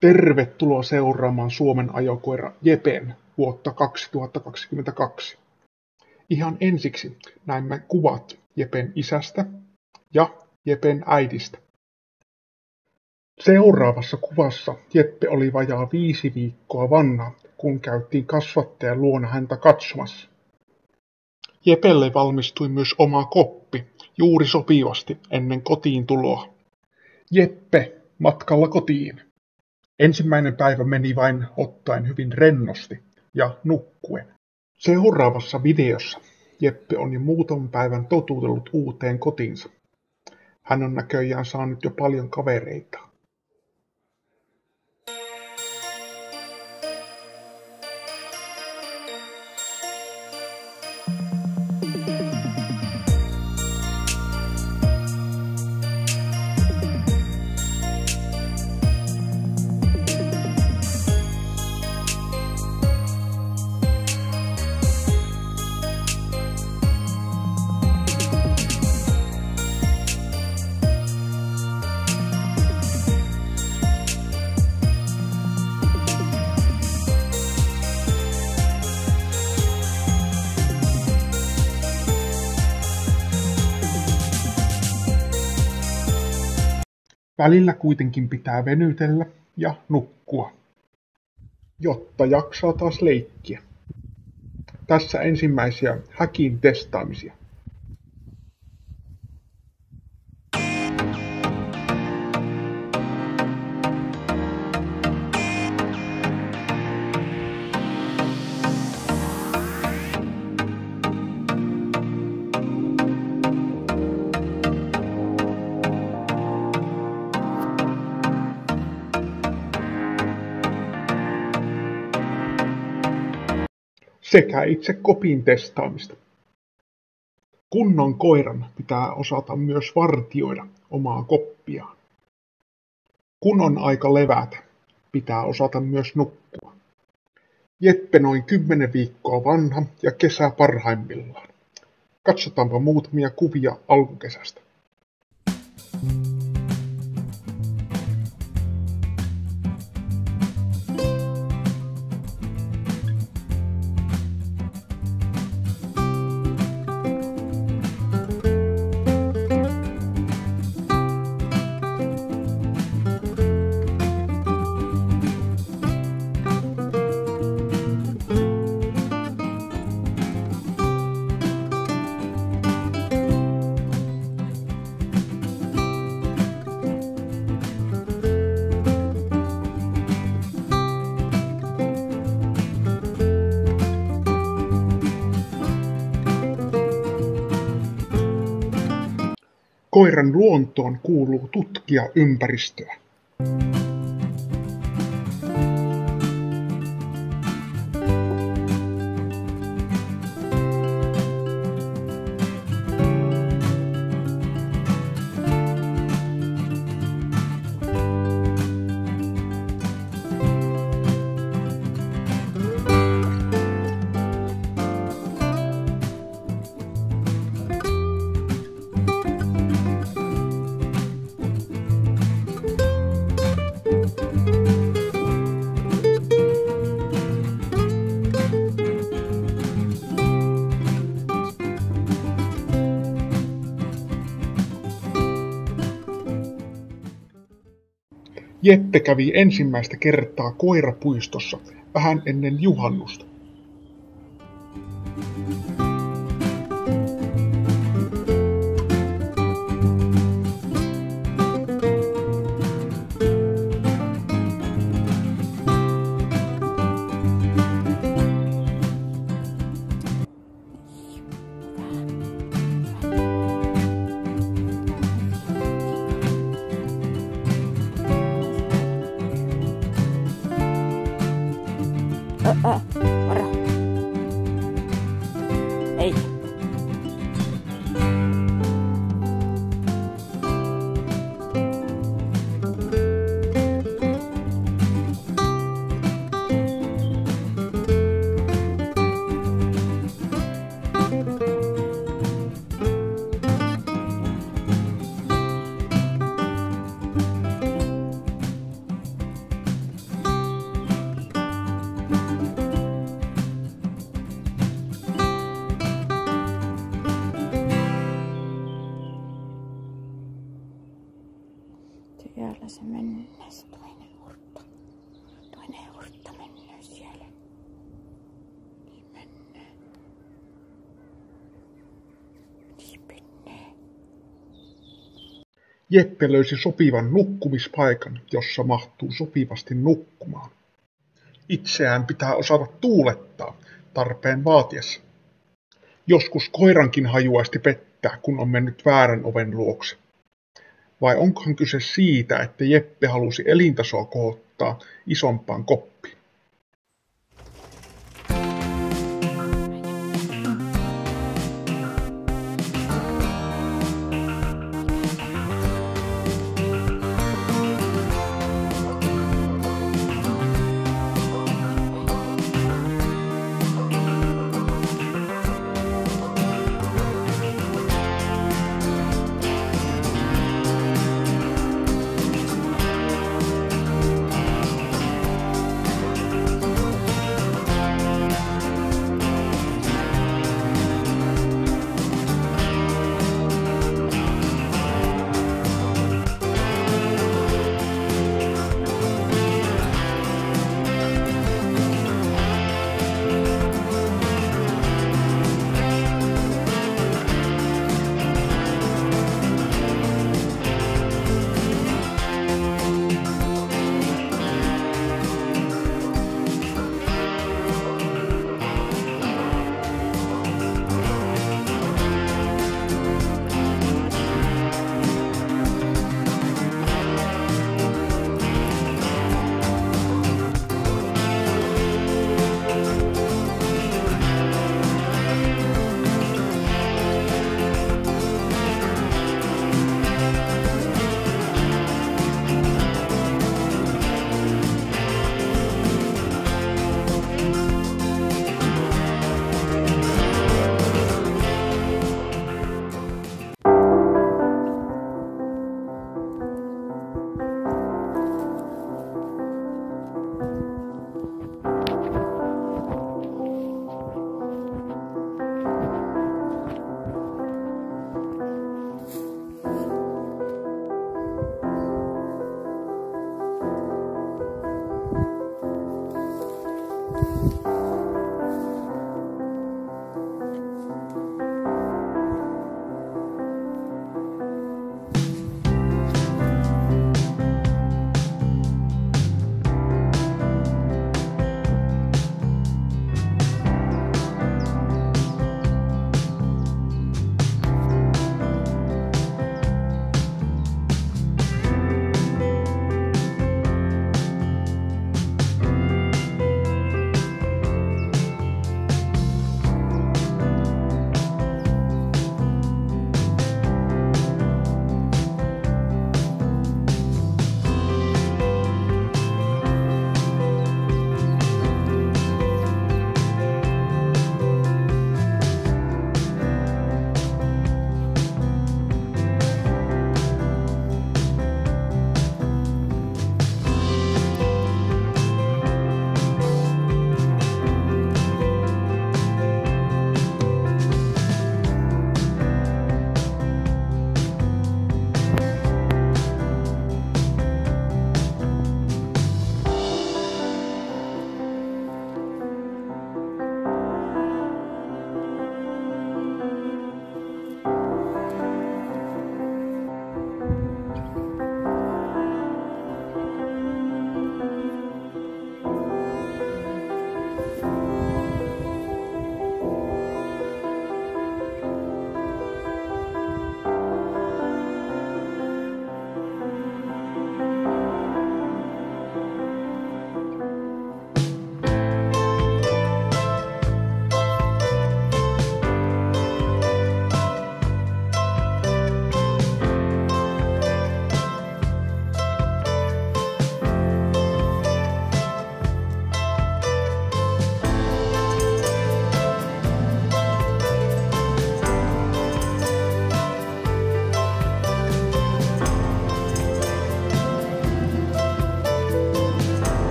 Tervetuloa seuraamaan Suomen ajokoira Jepen vuotta 2022. Ihan ensiksi näimme kuvat Jepen isästä ja Jepen äidistä. Seuraavassa kuvassa Jeppe oli vajaa 5 viikkoa vanha, kun käytiin kasvattajan luona häntä katsomassa. Jepelle valmistui myös oma koppi juuri sopivasti ennen kotiin tuloa. Jeppe matkalla kotiin. Ensimmäinen päivä meni vain ottaen hyvin rennosti ja nukkuen. Seuraavassa videossa Jeppe on jo muutaman päivän totutellut uuteen kotiinsa. Hän on näköjään saanut jo paljon kavereita. Välillä kuitenkin pitää venytellä ja nukkua, jotta jaksaa taas leikkiä. Tässä ensimmäisiä häkin testaamisia. Sekä itse kopin testaamista. Kunnon koiran pitää osata myös vartioida omaa koppiaan. Kun on aika levätä, pitää osata myös nukkua. Jeppe noin 10 viikkoa vanha ja kesä parhaimmillaan. Katsotaanpa muutamia kuvia alkukesästä. Koiran luontoon kuuluu tutkia ympäristöä. Jeppe kävi ensimmäistä kertaa koirapuistossa vähän ennen juhannusta. Varo. Ei. Jeppe löysi sopivan nukkumispaikan, jossa mahtuu sopivasti nukkumaan. Itseään pitää osata tuulettaa, tarpeen vaatiessa. Joskus koirankin hajuaisti pettää, kun on mennyt väärän oven luokse. Vai onkohan kyse siitä, että Jeppe halusi elintasoa kohottaa isompaan koppiin?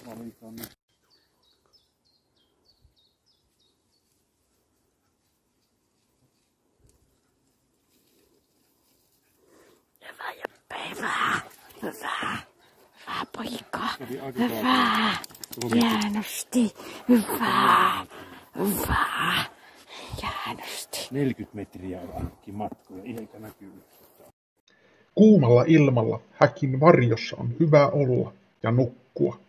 valitan. Hyvä Jeppe, hyvä. Hyvä. Hyvä poika. Hyvä. Hienosti. Hyvä. Hyvä. Hienosti. 40 metriä on ainakin matkoja, eikä näkyy. Kuumalla ilmalla häkin varjossa on hyvä olla ja nukkua.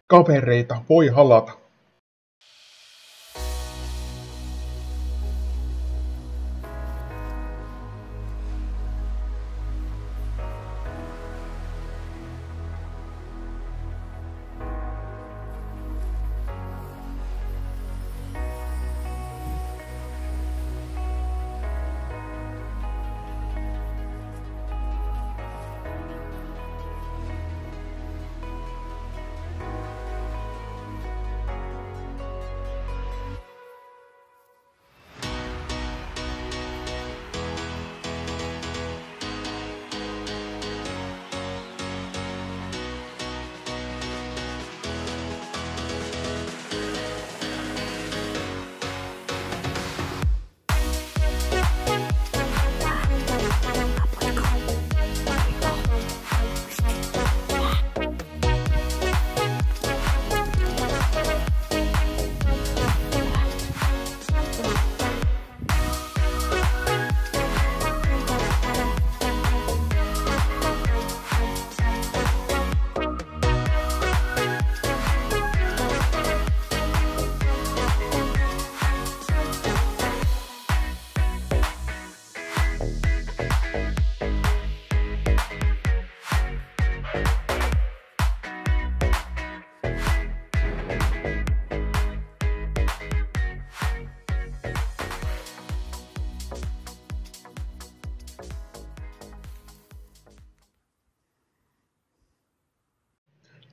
Kavereita voi halata.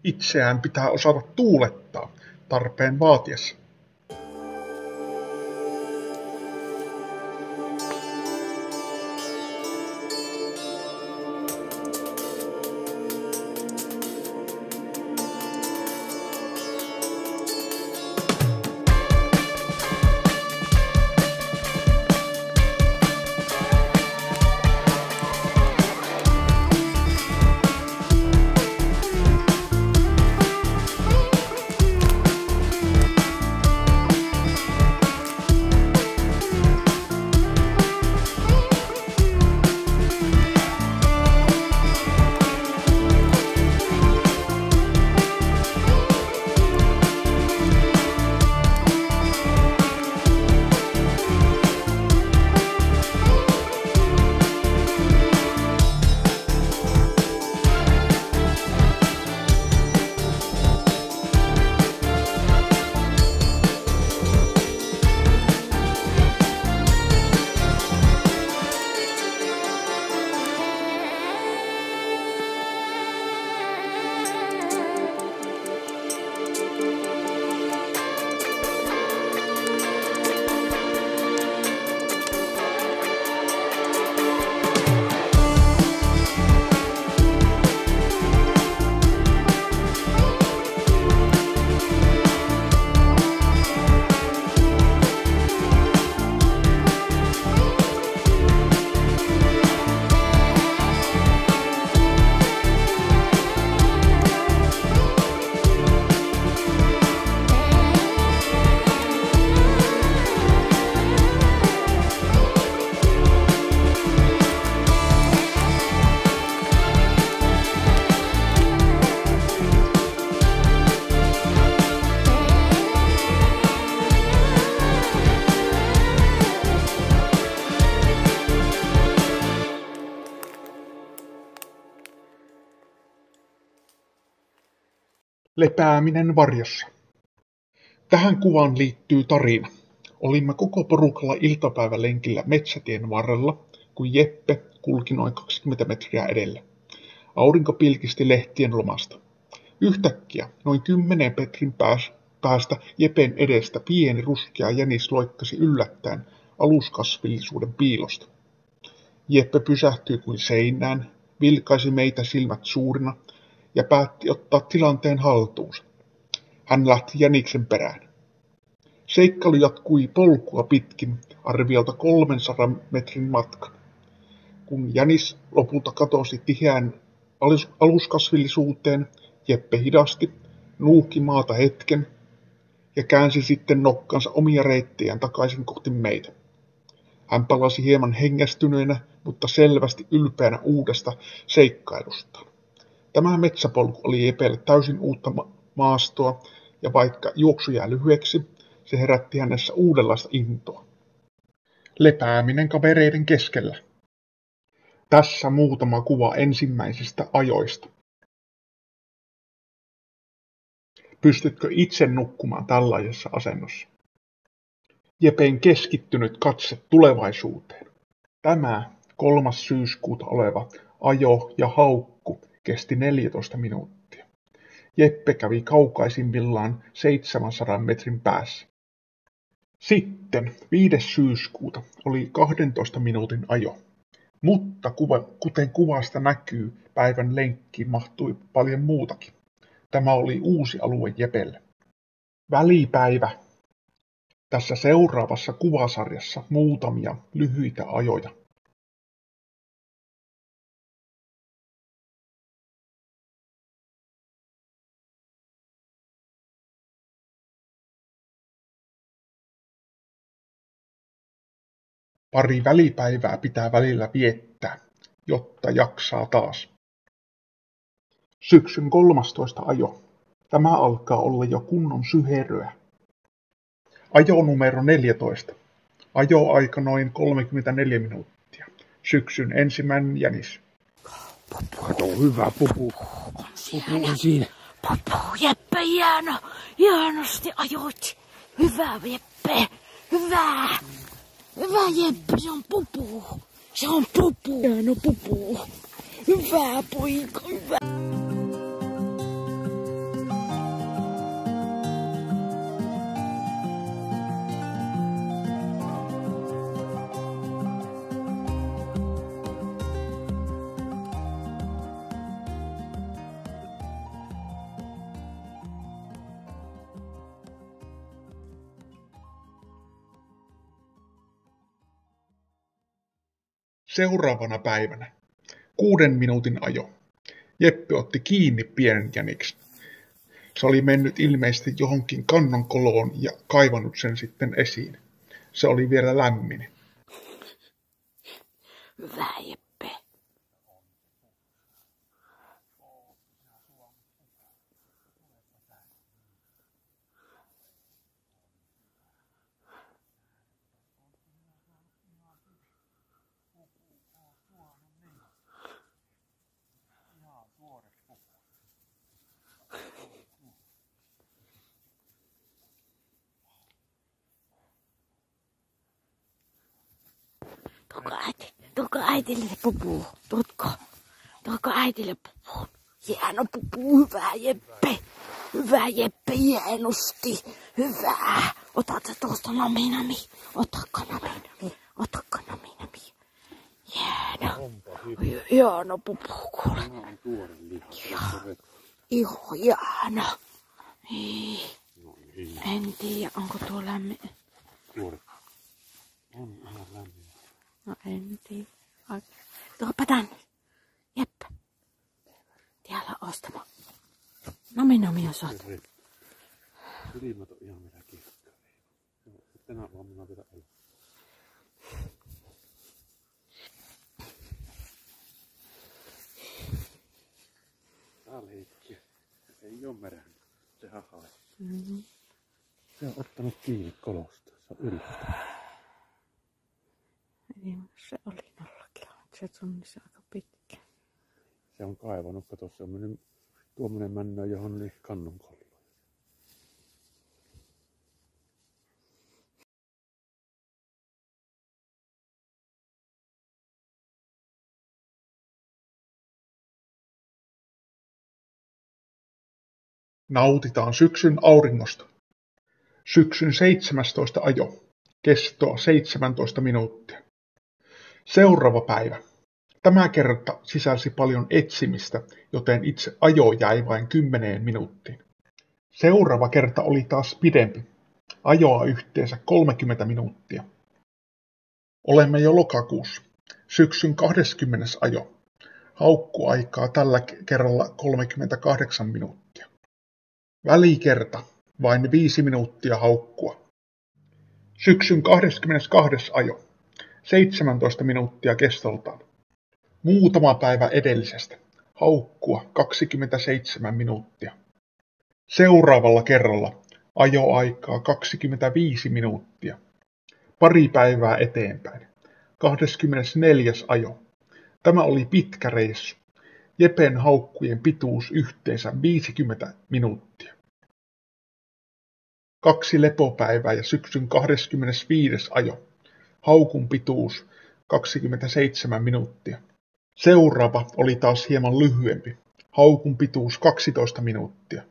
Itseään pitää osata tuulettaa tarpeen vaatiessa. Lepääminen varjossa. Tähän kuvaan liittyy tarina. Olimme koko porukalla iltapäivälenkillä metsätien varrella, kun Jeppe kulki noin 20 metriä edellä. Aurinko pilkisti lehtien lomasta. Yhtäkkiä, noin 10 metrin päästä Jepen edestä pieni ruskea jänis loikkasi yllättäen aluskasvillisuuden piilosta. Jeppe pysähtyi kuin seinään, vilkaisi meitä silmät suurina ja päätti ottaa tilanteen haltuunsa. Hän lähti jäniksen perään. Seikkailu jatkui polkua pitkin arviolta 300 metrin matkan. Kun jänis lopulta katosi tiheään aluskasvillisuuteen, Jeppe hidasti, nuuhki maata hetken ja käänsi sitten nokkansa omia reittejään takaisin kohti meitä. Hän palasi hieman hengästyneenä, mutta selvästi ylpeänä uudesta seikkailustaan. Tämä metsäpolku oli Jepelle täysin uutta maastoa, ja vaikka juoksu jää lyhyeksi, se herätti hänessä uudenlaista intoa. Lepääminen kavereiden keskellä. Tässä muutama kuva ensimmäisistä ajoista. Pystytkö itse nukkumaan tällaisessa asennossa? Jepen keskittynyt katse tulevaisuuteen. Tämä 3. syyskuuta oleva ajo ja haukku kesti 14 minuuttia. Jeppe kävi kaukaisimmillaan 700 metrin päässä. Sitten 5. syyskuuta oli 12 minuutin ajo. Mutta kuten kuvasta näkyy, päivän lenkkiin mahtui paljon muutakin. Tämä oli uusi alue Jepelle. Välipäivä. Tässä seuraavassa kuvasarjassa muutamia lyhyitä ajoja. Pari välipäivää pitää välillä viettää, jotta jaksaa taas. Syksyn 13. ajo. Tämä alkaa olla jo kunnon syheröä. Ajo numero 14. Ajoaika noin 34 minuuttia. Syksyn ensimmäinen jänis. Kato, hyvä pupu. Pupu on siinä. Pupu, Jeppe, hienosti ajoit. Hyvä, Jeppe, hyvä. Hyvä, Jeppe, se on pupu. Se on pupu. Hieno pupu. Hyvä, poika, hyvä. Seuraavana päivänä 6 minuutin ajo. Jeppe otti kiinni pienen jäniksen. Se oli mennyt ilmeisesti johonkin kannonkoloon ja kaivannut sen sitten esiin. Se oli vielä lämmin. Hyvä, Jeppe. Tuoko äitille pupu? Tuoko äitille pupu? Hieno pupu, hyvä Jeppe. Hyvä Jeppe, hienosti. Hyvä. Otat sä tuosta nami. Otakko nami. Hieno. Hieno pupu, kuule. Ihan hieno. En tiedä, onko tuo lämmin. Tuore. On ihan lämmin. No en tiedä. Tuopa tänne. Jeppe. Täällä ostama. Nami on saatu. Silmät on ihan mitä kirkkaa. Tänä aamuna vielä olla. Tää oli hetki. Se ei oo merännyt. Se hahai. Se on ottanut kiinni kolosta. Se on yrittänyt. Se oli 0 kilometriä. Se tunnisi aika pitkä. Se on kaivannut. Kato, se on mennyt tuommoinen männö johon kannonkolloon. Nautitaan syksyn auringosta. Syksyn 17. ajo. Kestoa 17 minuuttia. Seuraava päivä. Tämä kerta sisälsi paljon etsimistä, joten itse ajo jäi vain 10 minuuttiin. Seuraava kerta oli taas pidempi. Ajoa yhteensä 30 minuuttia. Olemme jo lokakuussa. Syksyn 20. ajo. Haukkuaikaa tällä kerralla 38 minuuttia. Välikerta vain 5 minuuttia haukkua. Syksyn 22. ajo. 17 minuuttia kestoltaan. Muutama päivä edellisestä. Haukkua 27 minuuttia. Seuraavalla kerralla ajoaikaa 25 minuuttia. Pari päivää eteenpäin. 24. ajo. Tämä oli pitkä reissu. Jepen haukkujen pituus yhteensä 50 minuuttia. 2 lepopäivää ja syksyn 25. ajo. Haukun pituus 27 minuuttia. Seuraava oli taas hieman lyhyempi. Haukun pituus 12 minuuttia.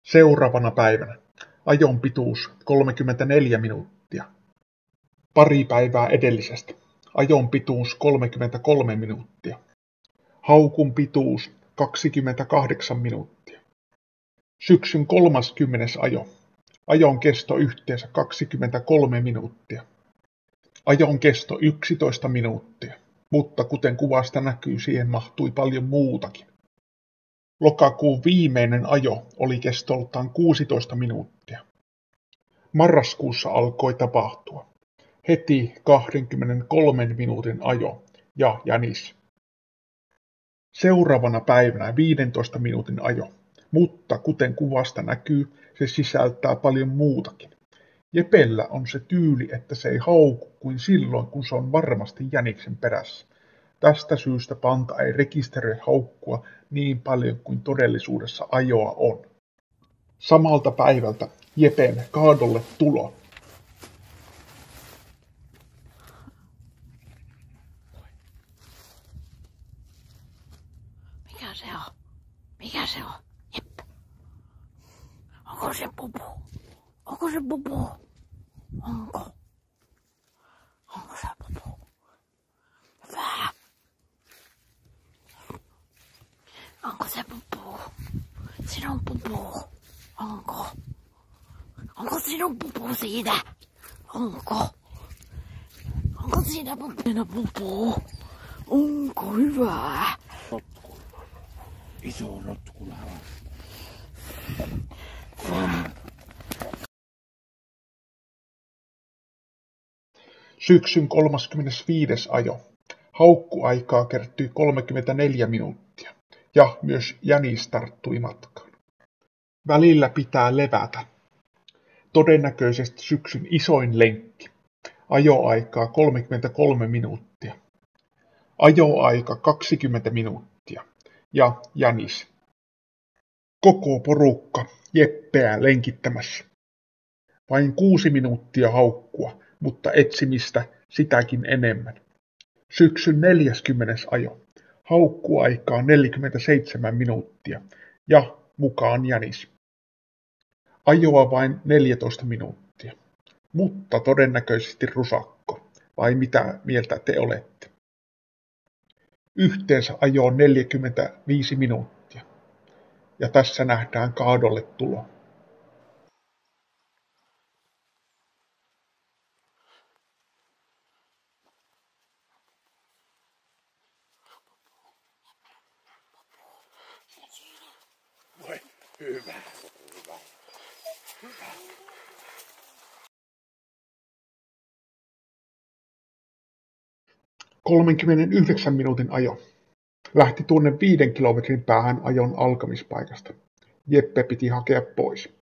Seuraavana päivänä ajon pituus 34 minuuttia. Pari päivää edellisestä. Ajon pituus 33 minuuttia. Haukun pituus 28 minuuttia. Syksyn 30. ajo. Ajon kesto yhteensä 23 minuuttia. Ajon kesto 11 minuuttia, mutta kuten kuvasta näkyy, siihen mahtui paljon muutakin. Lokakuun viimeinen ajo oli kestoltaan 16 minuuttia. Marraskuussa alkoi tapahtua. Heti 23 minuutin ajo ja jänis. Seuraavana päivänä 15 minuutin ajo, mutta kuten kuvasta näkyy, se sisältää paljon muutakin. Jepellä on se tyyli, että se ei hauku kuin silloin, kun se on varmasti jäniksen perässä. Tästä syystä panta ei rekisteröi haukkua niin paljon kuin todellisuudessa ajoa on. Samalta päivältä Jepen kaadolle tulo. Mikä se on? Mikä se on? Jeppe. Onko se pupu? Onko se pupu? Onko? Onko se pupu? Hyvä. Onko se pupu? Sinun pupu. Onko? Onko sinun pupu siinä? Onko? Onko siinä pupu? Siinä pupu. Onko hyvä? Rotku. Iso rotku lavasta. Syksyn 35. ajo. Haukkuaikaa kertyi 34 minuuttia ja myös jänis tarttui matkaan. Välillä pitää levätä. Todennäköisesti syksyn isoin lenkki. Ajoaikaa 33 minuuttia. Ajoaika 20 minuuttia ja jänis. Koko porukka Jeppeä lenkittämässä. Vain 6 minuuttia haukkua, mutta etsimistä sitäkin enemmän. Syksyn 40. ajo. Haukkuaikaa 47 minuuttia ja mukaan jänis. Ajoa vain 14 minuuttia, mutta todennäköisesti rusakko, vai mitä mieltä te olette? Yhteensä ajoa 45 minuuttia, ja tässä nähdään kaadolle tulo. Voi, hyvä. 39 minuutin ajo. Lähti tuonne 5 kilometrin päähän ajon alkamispaikasta. Jeppe piti hakea pois.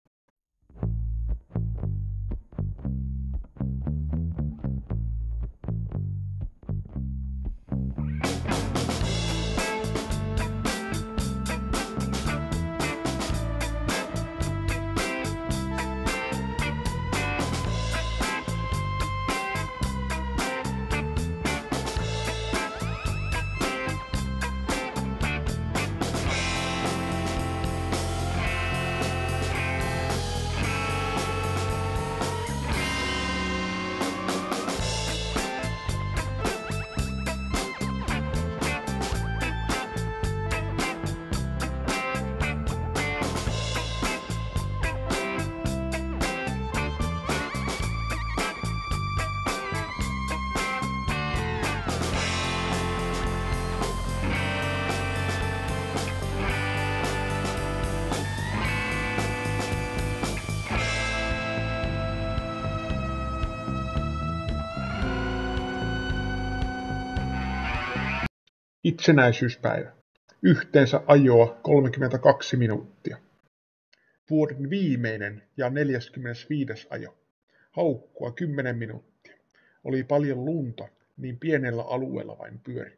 Itsenäisyyspäivä. Yhteensä ajoa 32 minuuttia. Vuoden viimeinen ja 45. ajo. Haukkua 10 minuuttia. Oli paljon lunta, niin pienellä alueella vain pyöri.